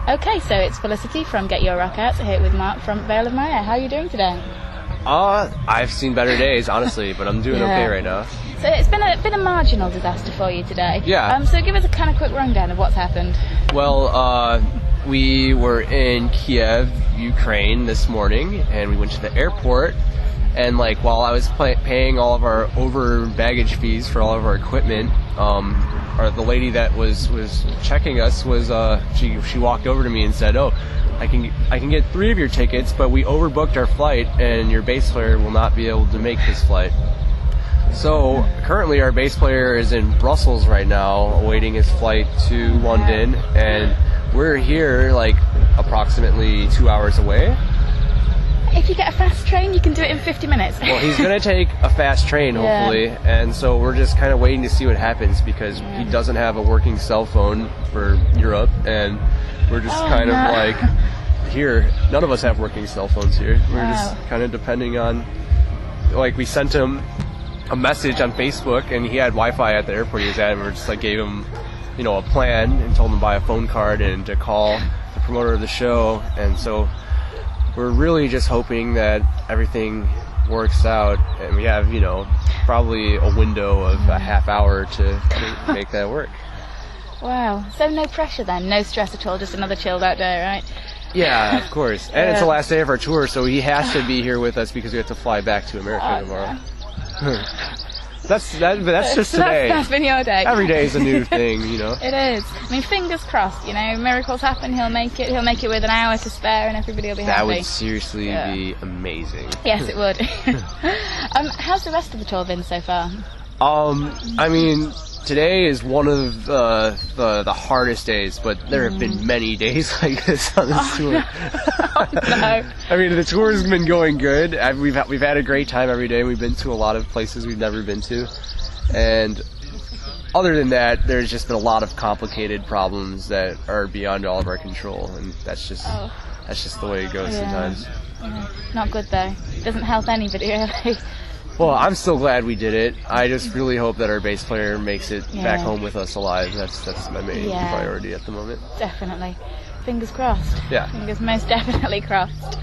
Okay, so it's Felicity from Get Your Rock Out here with Mark from Vale of Moya. How are you doing today? I've seen better days, honestly, but I'm doing okay right now. So it's been a marginal disaster for you today. Yeah. So give us a kind of quick rundown of what's happened. Well, we were in Kiev, Ukraine this morning, and we went to the airport. And while I was paying all of our over baggage fees for all of our equipment, the lady that was checking us was she walked over to me and said, "Oh, I can get 3 of your tickets, but we overbooked our flight, and your bass player will not be able to make this flight." So currently, our bass player is in Brussels right now, awaiting his flight to London, and we're here approximately 2 hours away. If you get a fast train, you can do it in 50 minutes. Well, he's going to take a fast train, hopefully, and so we're just kind of waiting to see what happens because he doesn't have a working cell phone for Europe, and we're just here. None of us have working cell phones here. We're just kind of depending on, we sent him a message on Facebook, and he had Wi-Fi at the airport he was at, and we just gave him, a plan and told him to buy a phone card and to call the promoter of the show, and so we're really just hoping that everything works out, and we have, probably a window of a half hour to make that work. Wow. So no pressure then, no stress at all, just another chilled out day, right? Yeah, of course. And it's the last day of our tour, so he has to be here with us because we have to fly back to America tomorrow. That's just today. That's been your day. Every day is a new thing, It is. I mean, fingers crossed, miracles happen, he'll make it with an hour to spare and everybody will be happy. That would seriously be amazing. Yes, it would. How's the rest of the tour been so far? I mean, today is one of the hardest days, but there have been many days like this on this tour. No. I mean, the tour has been going good. We've had a great time every day. We've been to a lot of places we've never been to, and other than that, there's just been a lot of complicated problems that are beyond all of our control, and that's just the way it goes sometimes. Yeah. Not good though. Doesn't help anybody really. Well, I'm still glad we did it. I just really hope that our bass player makes it back home with us alive. That's my main priority at the moment. Definitely. Fingers crossed. Yeah. Fingers most definitely crossed.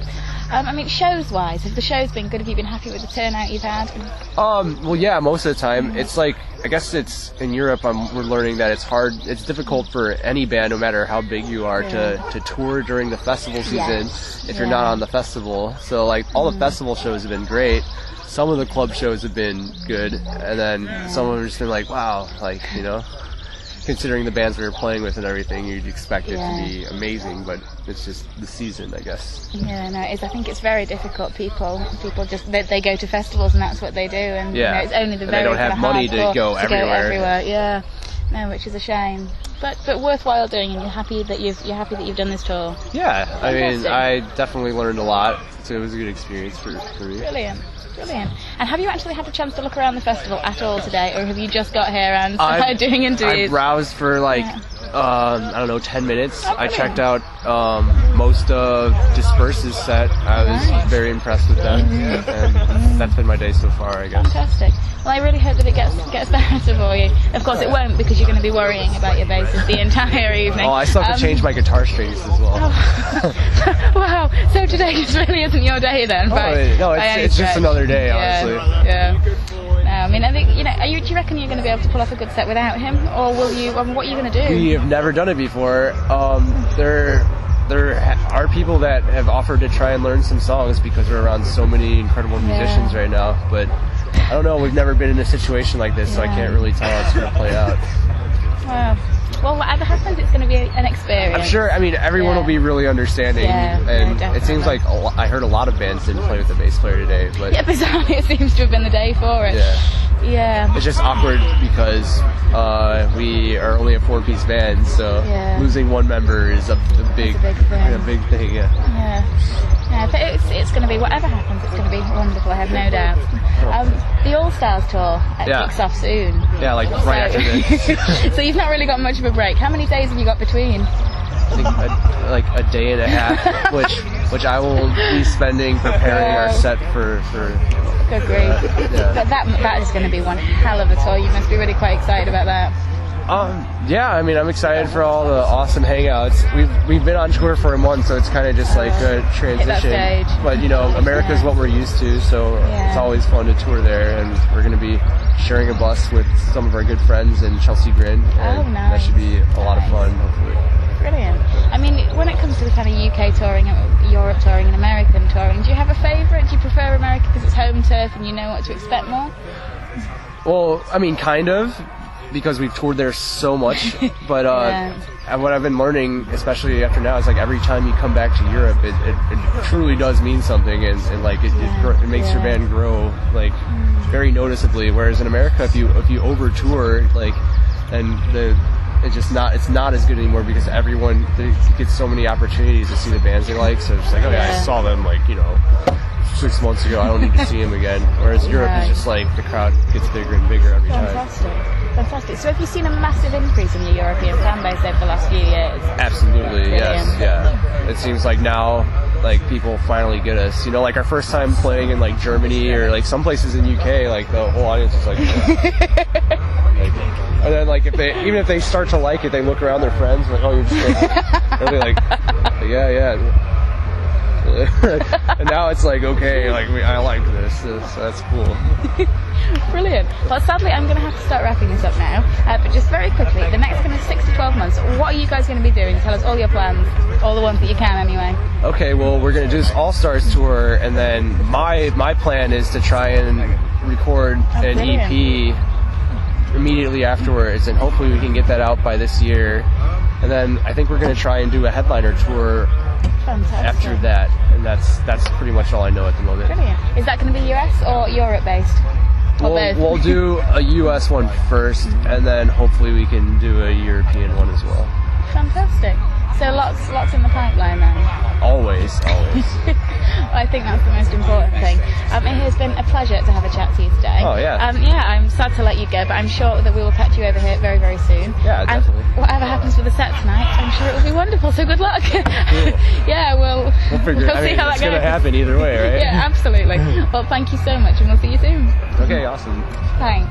I mean, shows-wise, have the shows been good? Have you been happy with the turnout you've had? Well, yeah, most of the time. It's I guess it's, in Europe, we're learning that it's difficult for any band, no matter how big you are, to tour during the festival season if you're not on the festival. So, all the festival shows have been great. Some of the club shows have been good, and then some of them have just been wow, considering the bands we were playing with and everything, you'd expect it to be amazing, but it's just the season, I guess. Yeah, no, it is. I think it's very difficult. People just they go to festivals and that's what they do, and it's only the very they don't have money to go everywhere. Yeah, no, which is a shame. But worthwhile doing, and you're happy that you've done this tour. Yeah, I mean, I definitely learned a lot, so it was a good experience for me. Brilliant. And have you actually had a chance to look around the festival at all today, or have you just got here and started doing interviews? I browsed for 10 minutes. I checked out most of Disperse's set. I was very impressed with that, and that's been my day so far, I guess. Fantastic. Well, I really hope that it gets better for you. Of course, it won't, because you're going to be worrying about your basses the entire evening. Oh, I still have to change my guitar strings as well. Wow. So today just really isn't your day then? No, it's just another day, honestly. Yeah. No, I mean, I think, do you reckon you're going to be able to pull off a good set without him, or will you? What are you going to do? We have never done it before. There are people that have offered to try and learn some songs because we're around so many incredible musicians right now, but I don't know, we've never been in a situation like this, so I can't really tell how it's going to play out. Wow. Well, whatever happens, it's going to be an experience. I'm sure, everyone will be really understanding, and it seems like I heard a lot of bands didn't play with the bass player today, but... Yeah, bizarrely, it seems to have been the day for it. Yeah. It's just awkward because we are only a 4-piece band, so losing one member is a big thing. Yeah, but it's going to be, whatever happens, it's going to be wonderful, I have no doubt. The All-Stars tour kicks off soon. Yeah, right after this. So you've not really got much of a break. How many days have you got between? I think a day and a half, which I will be spending preparing our set for Good grief. But that is going to be one hell of a tour. You must be really quite excited about that. Yeah, I mean, I'm excited for all the awesome hangouts. We've been on tour for a month, so it's kind of just like a transition. But you know, America's what we're used to, so it's always fun to tour there. And we're going to be sharing a bus with some of our good friends in Chelsea Grin, and that should be a lot of fun, hopefully. Brilliant. I mean, when it comes to the kind of UK touring, Europe touring, and American touring, do you have a favourite? Do you prefer America because it's home turf and you know what to expect more? Well, I mean, kind of, because we've toured there so much. But and what I've been learning, especially after now, is like every time you come back to Europe, it truly does mean something, and like it makes your band grow like very noticeably. Whereas in America, if you over tour, like, then it's not as good anymore because everyone gets so many opportunities to see the bands they like. So it's just like, I saw them like 6 months ago. I don't need to see them again. Whereas Europe is just like the crowd gets bigger and bigger every time. Fantastic. So have you seen a massive increase in your European fan base over the last few years? Absolutely, yes. Yeah. It seems like now, like, people finally get us. You know, like our first time playing in like Germany or like some places in UK, like the whole audience is like, and then like even if they start to like it, they look around their friends like, oh, you're just like, and they're like, yeah. And now it's like, okay, like I like this, so that's cool. Brilliant. Well, sadly, I'm going to have to start wrapping this up now. But just very quickly, the next kind of 6 to 12 months, what are you guys going to be doing? Tell us all your plans, all the ones that you can, anyway. Okay, well, we're going to do this All Stars tour, and then my plan is to try and record an EP immediately afterwards, and hopefully we can get that out by this year. And then I think we're going to try and do a headliner tour after that, and that's pretty much all I know at the moment. Brilliant. Is that going to be US or Europe based? We'll do a US one first, and then hopefully we can do a European one as well. Fantastic. So lots in the pipeline then. Always. I think that's the most important thing. It has been a pleasure to have a chat to you today. Oh yeah. I'm sad to let you go, but I'm sure that we will catch you over here very, very soon. Yeah, definitely. And whatever happens with the set tonight, I'm sure it will be wonderful. So good luck. Cool. Yeah, we'll figure. We'll see how that goes. It's going to happen either way, right? Yeah, absolutely. Well, thank you so much, and we'll see you soon. Okay, awesome. Thanks.